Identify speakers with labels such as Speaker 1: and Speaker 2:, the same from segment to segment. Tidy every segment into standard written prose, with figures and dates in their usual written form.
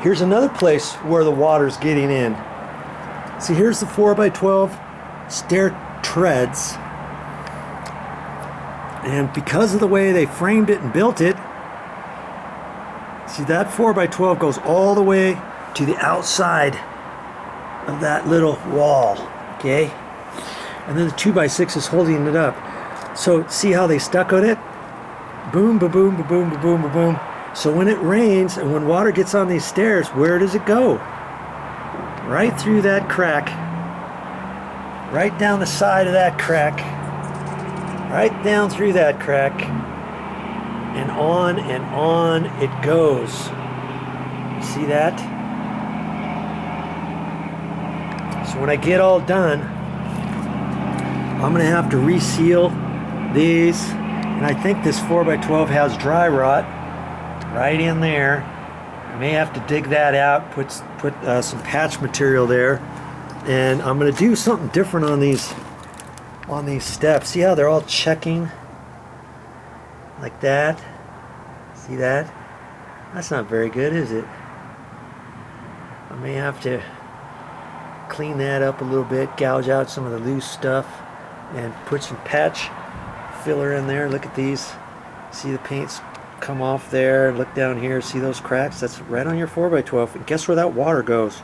Speaker 1: Here's another place where the water's getting in. See, here's the 4x12 stair treads. And because of the way they framed it and built it, see, that 4x12 goes all the way to the outside of that little wall, okay? And then the 2x6 is holding it up. So see how they stuccoed it? Boom, ba boom, ba boom, ba boom, ba boom. So when it rains and when water gets on these stairs, where does it go? Right through that crack. Right down the side of that crack. Right down through that crack. And on it goes. See that? So when I get all done, I'm going to have to reseal these. And I think this 4x12 has dry rot right in there. I may have to dig that out, put some patch material there. And I'm going to do something different on these steps. See how they're all checking like that? See that? That's not very good, is it? I may have to clean that up a little bit, gouge out some of the loose stuff, and put some patch filler in there. Look at these. See the paint's come off there. Look down here. See those cracks? That's right on your 4x12. And guess where that water goes?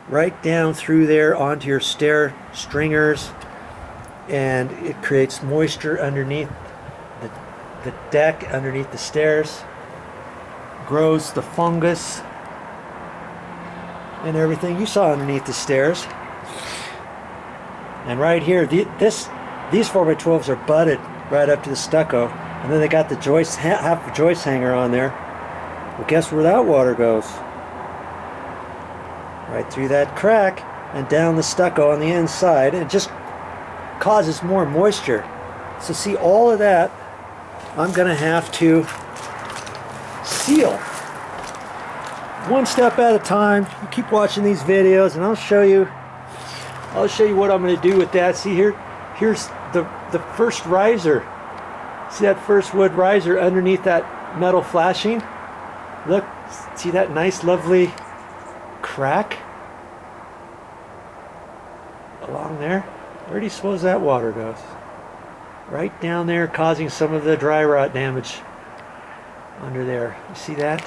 Speaker 1: Right down through there onto your stair stringers, and it creates moisture underneath the deck, underneath the stairs, grows the fungus and everything you saw underneath the stairs. And right here, these 4x12s are butted right up to the stucco, and then they got the joist, half the joist hanger on there. Well, guess where that water goes? Right through that crack and down the stucco on the inside. It just causes more moisture. So see, all of that I'm gonna have to seal one step at a time. You keep watching these videos and I'll show you what I'm going to do with that. See, here's the first riser. See that first wood riser underneath that metal flashing? Look, see that nice lovely crack along there? Where do you suppose that water goes? Right down there, causing some of the dry rot damage under there. You see that?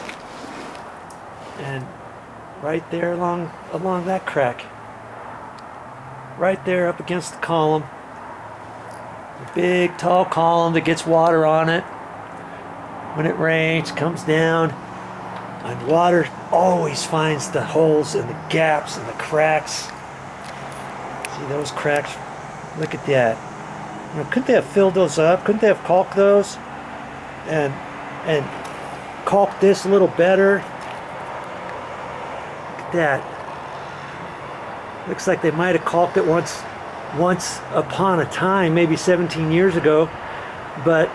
Speaker 1: And right there along that crack, right there up against the column, the big tall column that gets water on it when it rains, comes down, and water always finds the holes and the gaps and the cracks. See those cracks? Look at that. You know, couldn't they have filled those up? Couldn't they have caulked those and caulked this a little better? That looks like they might have caulked it once upon a time, maybe 17 years ago, but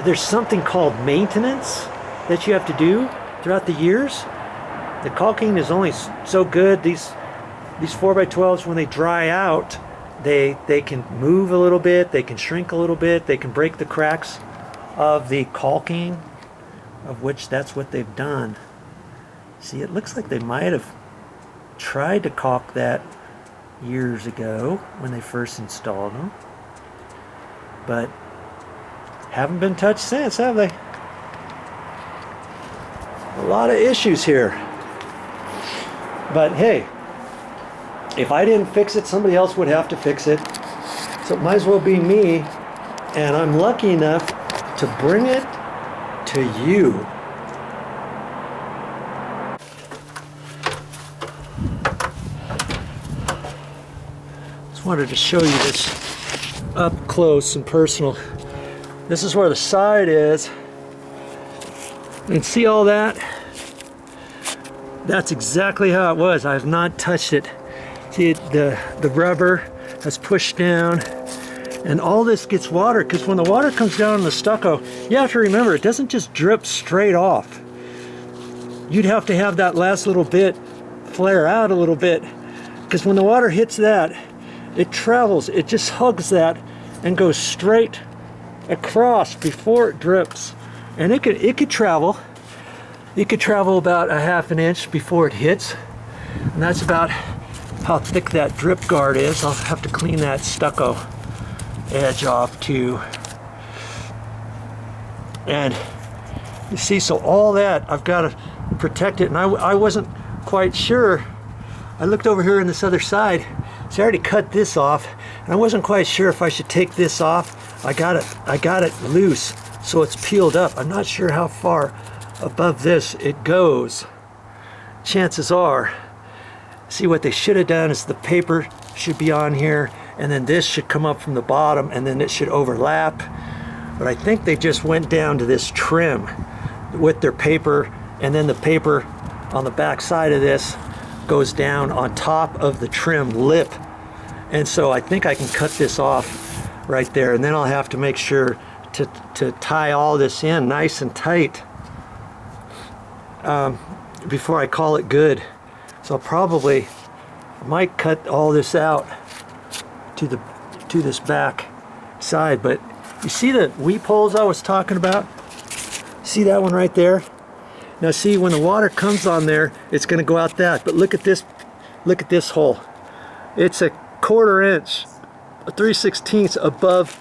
Speaker 1: there's something called maintenance that you have to do throughout the years. The caulking is only so good. These 4x12s, when they dry out, they can move a little bit, they can shrink a little bit, they can break the cracks of the caulking, of which that's what they've done. See, it looks like they might have tried to caulk that years ago when they first installed them, but haven't been touched since, have they? A lot of issues here. But hey, if I didn't fix it, somebody else would have to fix it. So it might as well be me, and I'm lucky enough to bring it to you. Wanted to show you this up close and personal. This is where the side is, and see all that? That's exactly how it was. I have not touched it. See, the rubber has pushed down, and all this gets water, because when the water comes down on the stucco, you have to remember, it doesn't just drip straight off. You'd have to have that last little bit flare out a little bit, because when the water hits that, it travels, it just hugs that and goes straight across before it drips. And it could travel You could travel about a ½ an inch before it hits, and that's about how thick that drip guard is. I'll have to clean that stucco edge off too. And you see, so all that, I've got to protect it, and I wasn't quite sure. I looked over here on this other side, so I already cut this off, and I wasn't quite sure if I should take this off. I got it loose, so it's peeled up. I'm not sure how far above this it goes. Chances are, see, what they should have done is the paper should be on here, and then this should come up from the bottom, and then it should overlap. But I think they just went down to this trim with their paper, and then the paper on the back side of this goes down on top of the trim lip. And so I think I can cut this off right there, and then I'll have to make sure to tie all this in nice and tight before I call it good. So I might cut all this out to this back side. But you see the weep holes I was talking about? See that one right there? Now see, when the water comes on there, it's going to go out that. But look at this hole. It's a 1/4 inch, 3/16 above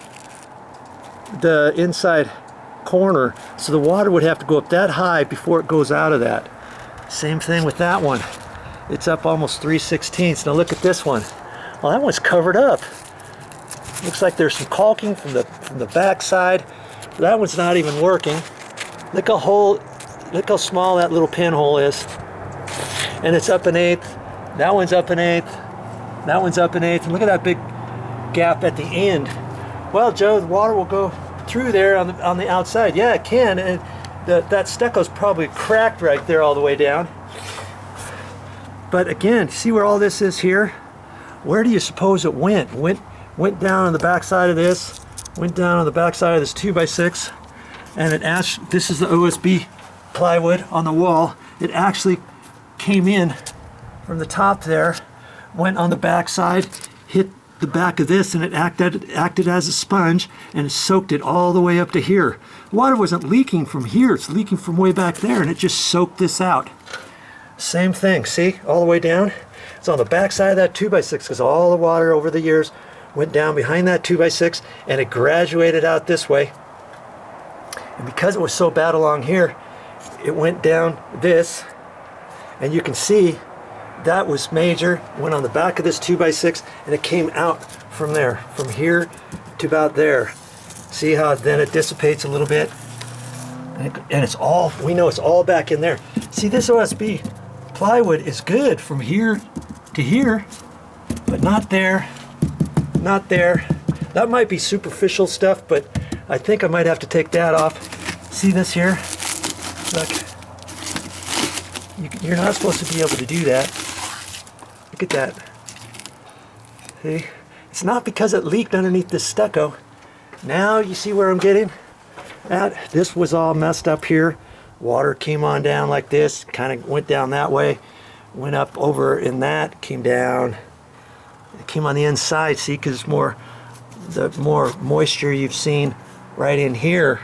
Speaker 1: the inside corner. So the water would have to go up that high before it goes out of that. Same thing with that one. It's up almost 3/16. Now look at this one. Well, that one's covered up. Looks like there's some caulking from the back side. That one's not even working. Look how small that little pinhole is. And it's up 1/8. That one's up 1/8. That one's up 1/8. And look at that big gap at the end. Well, Joe, the water will go through there on the outside. Yeah, it can. And that stucco's probably cracked right there all the way down. But again, see where all this is here? Where do you suppose it went? Went down on the back side of this, went down on the back side of this 2x6, and this is the OSB plywood on the wall. It actually came in from the top there, went on the back side, hit the back of this, and it acted as a sponge, and it soaked it all the way up to here. The water wasn't leaking from here, it's leaking from way back there, and it just soaked this out. Same thing, see, all the way down. It's on the back side of that 2x6, because all the water over the years went down behind that 2x6, and it graduated out this way. And because it was so bad along here, it went down this, and you can see that was major, went on the back of this 2x6, and it came out from there, from here to about there. See how then it dissipates a little bit, and it's all, we know it's all back in there. See, this OSB plywood is good from here to here, but not there, not there. That might be superficial stuff, but I think I might have to take that off. See this here? Look, you're not supposed to be able to do that. Look at that. See? It's not because it leaked underneath this stucco. Now you see where I'm getting at? This was all messed up here. Water came on down like this, kind of went down that way, went up over in that, came down. It came on the inside, see, because the more moisture you've seen right in here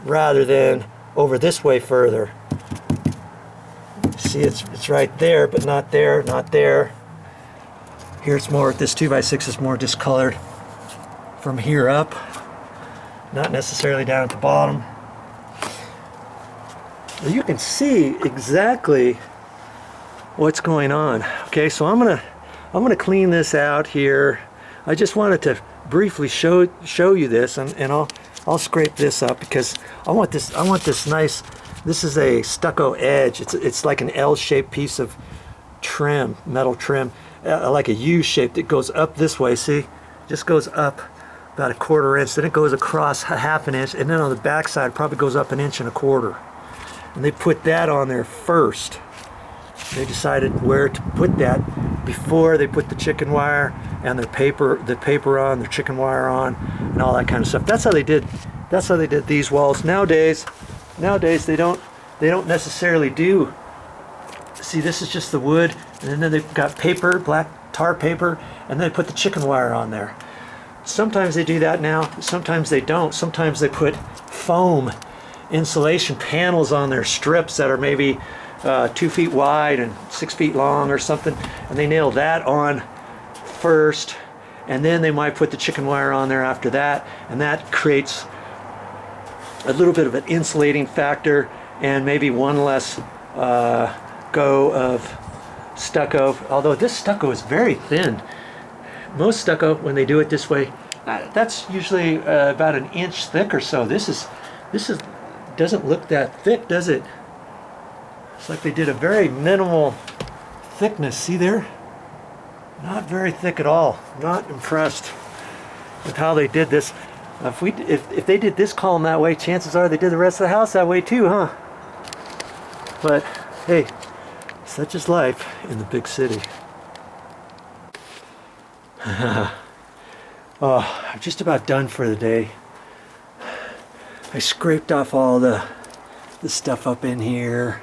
Speaker 1: rather than over this way further. See, it's right there, but not there, not there. Here it's more, this 2x6 is more discolored from here up, not necessarily down at the bottom. You can see exactly what's going on. Okay, so I'm gonna clean this out here. I just wanted to briefly show you this, and I'll scrape this up because I want this nice. This is a stucco edge. It's like an L-shaped piece of trim, metal trim, like a U shape that goes up this way. See, just goes up about 1/4 inch. Then it goes across ½ an inch, and then on the back side probably goes up 1.25 inches. And they put that on there first. They decided where to put that before they put the chicken wire and the paper on, the chicken wire on, and all that kind of stuff. That's how they did these walls. Nowadays they don't necessarily do. See, this is just the wood, and then they've got paper, black tar paper, and they put the chicken wire on there. Sometimes they do that now, sometimes they don't. Sometimes they put foam insulation panels on their strips that are maybe 2 feet wide and 6 feet long or something, and they nail that on first, and then they might put the chicken wire on there after that, and that creates a little bit of an insulating factor and maybe one less go of stucco. Although this stucco is very thin. Most stucco, when they do it this way, that's usually about an inch thick or so. This doesn't look that thick, does it? It's like they did a very minimal thickness. See there? Not very thick at all. Not impressed with how they did this. If they did this column that way, chances are they did the rest of the house that way too, huh? But hey, such is life in the big city. Oh, I'm just about done for the day. I scraped off all the stuff up in here.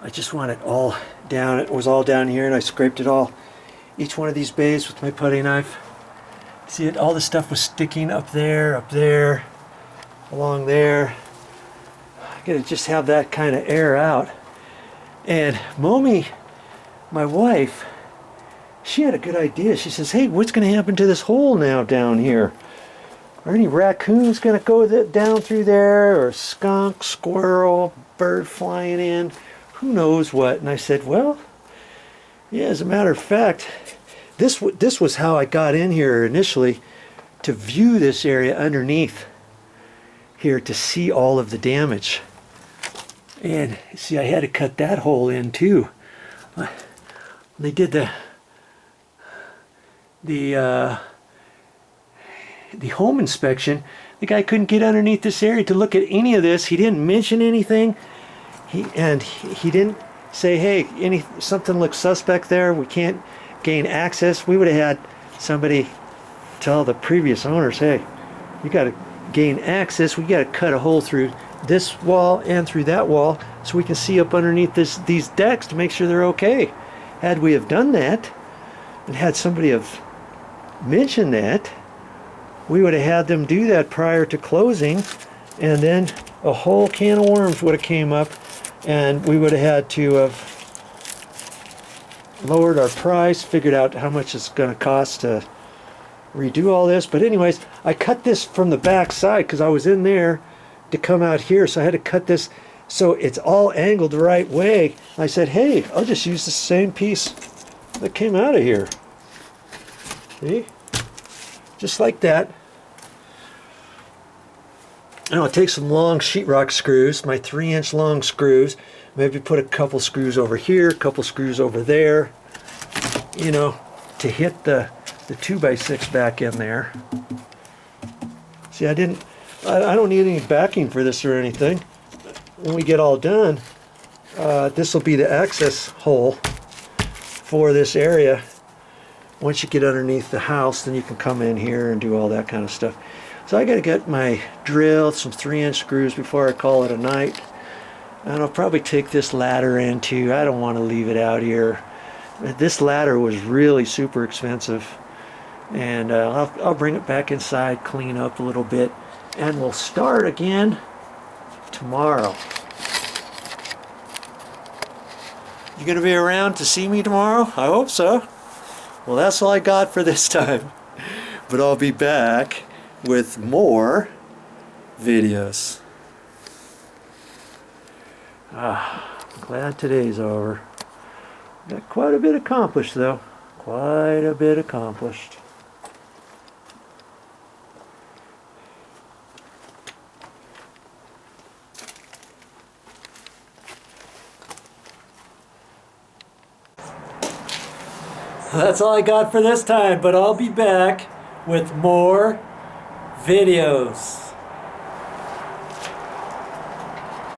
Speaker 1: I just want it all down. It was all down here, and I scraped it all, each one of these bays with my putty knife. See it? All the stuff was sticking up there, along there. I gotta just have that kind of air out. And Momi, my wife, she had a good idea. She says, hey, what's going to happen to this hole now down here? Are any raccoons going to go down through there? Or skunk, squirrel, bird flying in? Who knows what? And I said, well, yeah, as a matter of fact, this was how I got in here initially, to view this area underneath here to see all of the damage. And see, I had to cut that hole in too. They did the home inspection. The guy couldn't get underneath this area to look at any of this. He didn't mention anything. He didn't say, hey, something looks suspect there. We can't gain access. We would have had somebody tell the previous owners, hey, you got to gain access. We got to cut a hole through this wall and through that wall so we can see up underneath these decks to make sure they're okay. Had we have done that and had somebody have mentioned that, we would have had them do that prior to closing, and then a whole can of worms would have came up, and we would have had to have lowered our price, figured out how much it's going to cost to redo all this. But anyways, I cut this from the back side because I was in there to come out here, so I had to cut this so it's all angled the right way. I said, hey, I'll just use the same piece that came out of here. See? Just like that. And I'll take some long sheetrock screws, my 3-inch long screws, maybe put a couple screws over here, a couple screws over there, you know, to hit the 2x6 back in there. See, I don't need any backing for this or anything. When we get all done, this will be the access hole for this area. Once you get underneath the house, then you can come in here and do all that kind of stuff. So I got to get my drill, some 3-inch screws before I call it a night. And I'll probably take this ladder in too. I don't want to leave it out here. This ladder was really super expensive. And I'll bring it back inside, clean up a little bit, and we'll start again tomorrow. You gonna be around to see me tomorrow? I hope so. Well, that's all I got for this time. But I'll be back with more videos. Glad today's over. Got quite a bit accomplished though. Quite a bit accomplished. That's all I got for this time, but I'll be back with more videos.